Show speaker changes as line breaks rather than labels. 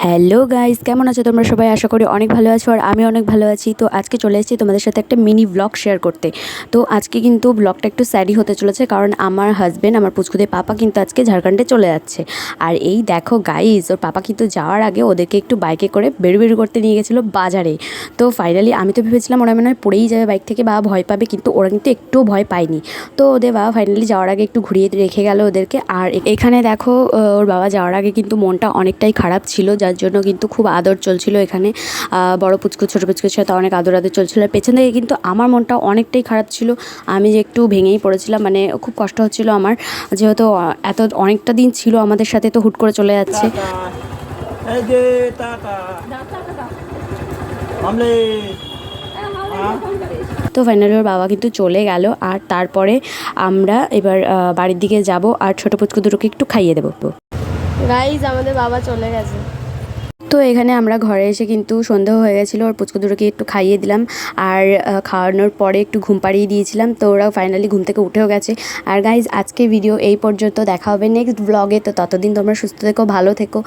Hello guys, কেমন আছো তোমরা সবাই? আশা করি অনেক ভালো আছো আর আমি অনেক ভালো আছি। তো আজকে চলে এসেছি তোমাদের সাথে একটা মিনি ব্লগ শেয়ার করতে। তো আজকে কিন্তু ব্লগটা একটু স্যাডই হতে চলেছে, কারণ আমার হাজব্যান্ড, আমার পুচকুদের পাপা কিন্তু আজকে ঝাড়খণ্ডে চলে যাচ্ছে। আর এই দেখো গাইস, ওর পাপা কিন্তু যাওয়ার আগে ওদেরকে একটু বাইকে করে বেরু করতে নিয়ে গেছিলো বাজারে। তো ফাইনালি আমি তো ভেবেছিলাম ওরা মনে হয় পড়েই যাবে বাইক থেকে বা ভয় পাবে, কিন্তু ওরা কিন্তু একটুও ভয় পায়নি। তো ওদের বাবা ফাইনালি যাওয়ার আগে একটু ঘুরিয়ে রেখে গেল ওদেরকে। আর এখানে দেখো ওর বাবা যাওয়ার আগে কিন্তু মনটা অনেকটাই খারাপ ছিল, যার জন্য কিন্তু খুব আদর চলছিল এখানে। বড় পুচকু ছোটো পুচকুর সাথে অনেক আদর চলছিল। আর পেছন থেকে কিন্তু আমার মনটা অনেকটাই খারাপ ছিল, আমি যে একটু ভেঙেই পড়েছিলাম, মানে খুব কষ্ট হচ্ছিল আমার, যেহেতু এত অনেকটা দিন ছিল আমাদের সাথে, তো হুট করে চলে যাচ্ছে। তো ফাইনালি ওর বাবা কিন্তু চলে গেল, আর তারপরে আমরা এবার বাড়ির দিকে যাব আর ছোটো পুচকু দুটোকে একটু খাইয়ে দেবো।
গাইজ আমাদের বাবা চলে গেছে।
তো এখানে আমরা ঘরে এসে কিন্তু সন্দেহ হয়ে গেছিলো, ওর পুচকু দুটোকে একটু খাইয়ে দিলাম আর খাওয়ানোর পরে একটু ঘুম পাড়িয়ে দিয়েছিলাম। তো ওরা ফাইনালি ঘুম থেকে উঠেও গেছে। আর গাইজ আজকে ভিডিও এই পর্যন্ত, দেখা হবে নেক্সট ব্লগে। তো ততদিন তোমরা সুস্থ থেকো, ভালো থেকো।